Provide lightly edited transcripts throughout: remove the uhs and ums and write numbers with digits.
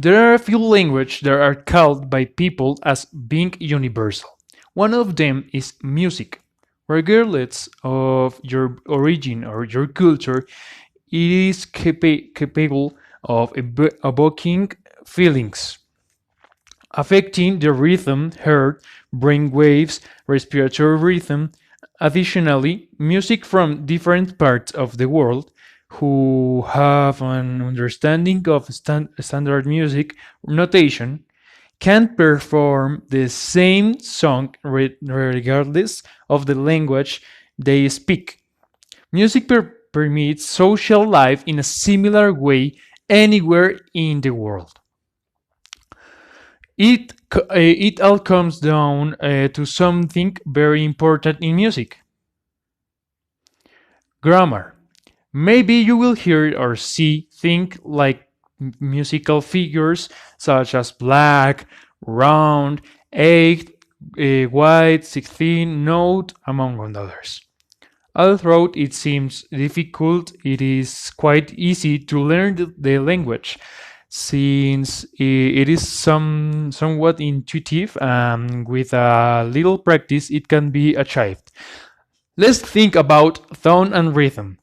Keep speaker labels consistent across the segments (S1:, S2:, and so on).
S1: There are a few languages that are called by people as being universal. One of them is music. Regardless of your origin or your culture, it is capable of evoking feelings, affecting the rhythm, heart, brain waves, respiratory rhythm. Additionally, music from different parts of the world who have an understanding of standard music notation can perform the same song regardless of the language they speak. Music permeates social life in a similar way anywhere in the world. It all comes down to something very important in music: grammar. Maybe you will hear or see things like musical figures such as black, round, 8, white, 16, note, among others. Although it seems difficult, it is quite easy to learn the language since it is somewhat intuitive, and with a little practice it can be achieved. Let's think about tone and rhythm.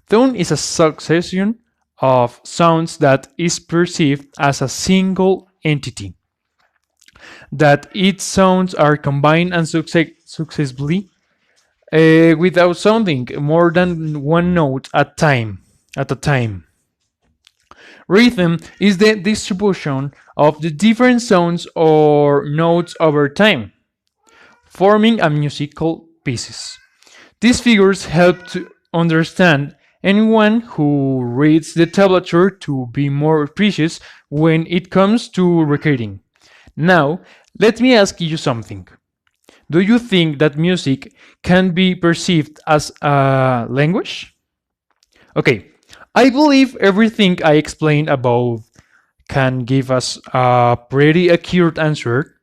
S1: Tone is a succession of sounds that is perceived as a single entity, that its sounds are combined and successively without sounding more than one note at a time. Rhythm is the distribution of the different sounds or notes over time, forming a musical pieces. These figures help to understand anyone who reads the tablature to be more precise when it comes to recording. Now, let me ask you something. Do you think that music can be perceived as a language? Okay, I believe everything I explained above can give us a pretty accurate answer.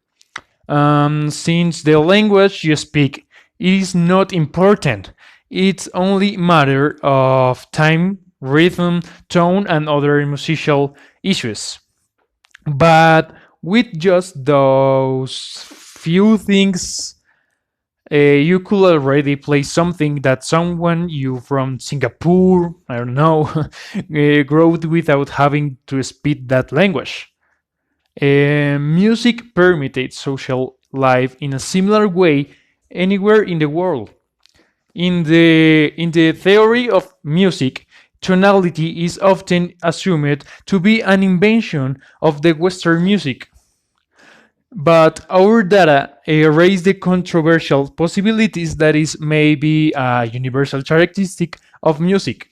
S1: Since the language you speak is not important, it's only matter of time, rhythm, tone, and other musical issues. But with just those few things, you could already play something that someone you from Singapore, I don't know, growed without having to speak that language. Music permeates social life in a similar way anywhere in the world. In the theory of music, tonality is often assumed to be an invention of the Western music. But our data raise the controversial possibilities that is maybe a universal characteristic of music.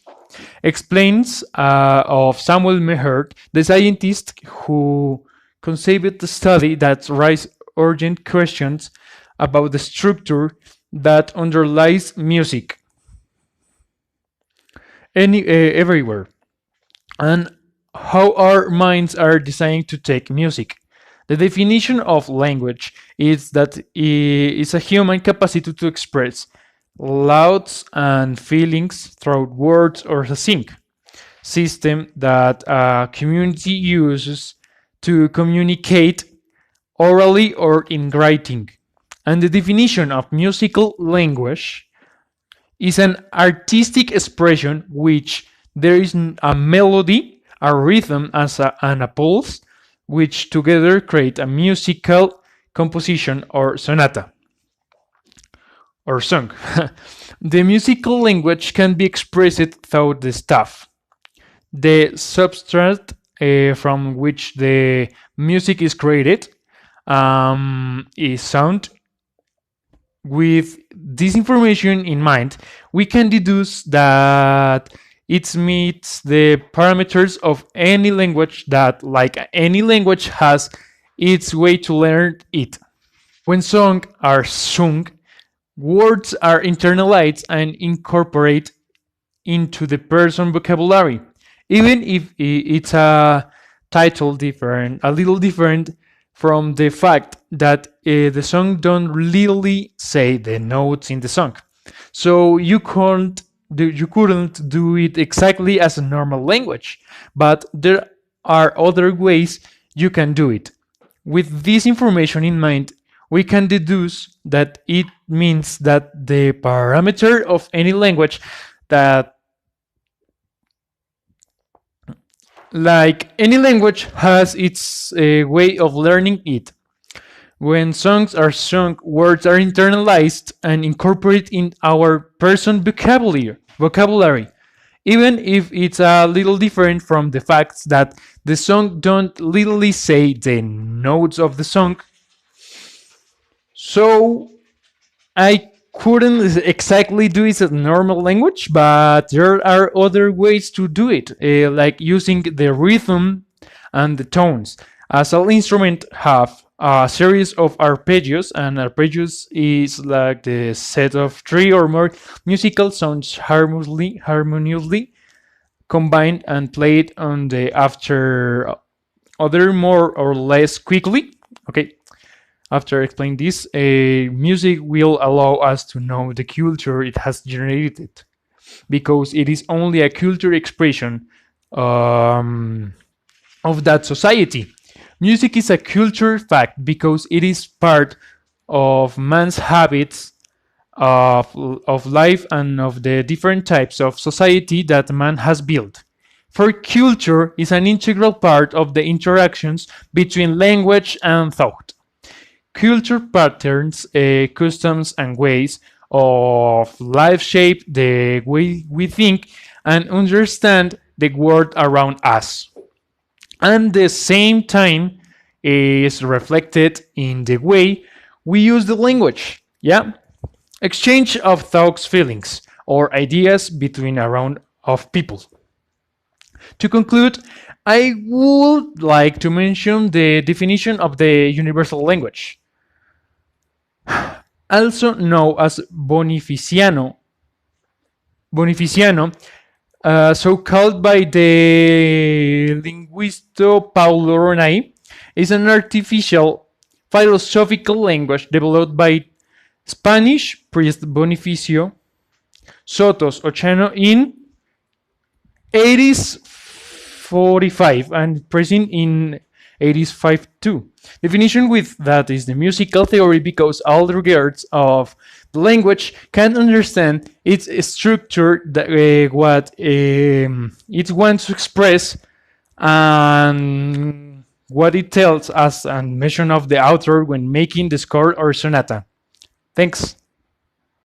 S1: Explains of Samuel Mehert, the scientist who conceived the study that raised urgent questions about the structure that underlies music everywhere, and how our minds are designed to take music. The definition of language is that it's a human capacity to express thoughts and feelings through words or a sync system that a community uses to communicate orally or in writing. And the definition of musical language is an artistic expression which there is a melody, a rhythm, and a pulse, which together create a musical composition or sonata or song. The musical language can be expressed through the staff, the substrate from which the music is created, is sound. With this information in mind, we can deduce that it meets the parameters of any language that, like any language, has its way to learn it. When songs are sung, words are internalized and incorporated into the person vocabulary, even if it's a title different, a little different from the fact that the song don't literally say the notes in the song. So you couldn't do it exactly as a normal language, but there are other ways you can do it. With this information in mind, we can deduce that it means that the parameter of any language that, like any language, has its way of learning it. When songs are sung, words are internalized and incorporated in our person vocabulary, even if it's a little different from the fact that the song don't literally say the notes of the song. So I couldn't exactly do it as normal language, but there are other ways to do it, like using the rhythm and the tones. As all instruments have a series of arpeggios, and arpeggios is like the set of three or more musical sounds harmoniously combined and played on the after other more or less quickly. Okay, after explaining this, music will allow us to know the culture it has generated, because it is only a culture expression of that society. Music is a culture fact because it is part of man's habits of, of life and of the different types of society that man has built. For culture is an integral part of the interactions between language and thought. Culture patterns, customs, and ways of life shape the way we think and understand the world around us. And the same time is reflected in the way we use the language. Yeah, exchange of thoughts, feelings, or ideas between a round of people. To conclude, I would like to mention the definition of the universal language, also known as Bonificiano, so called by the linguist Paulo Ronay, is an artificial philosophical language developed by Spanish priest Bonificio Sotos Ochano in 1845 and present in 85 too. Definition with that is the musical theory because all regards of the language can understand its structure, that, what it wants to express, and what it tells us and mission of the author when making the score or sonata. Thanks.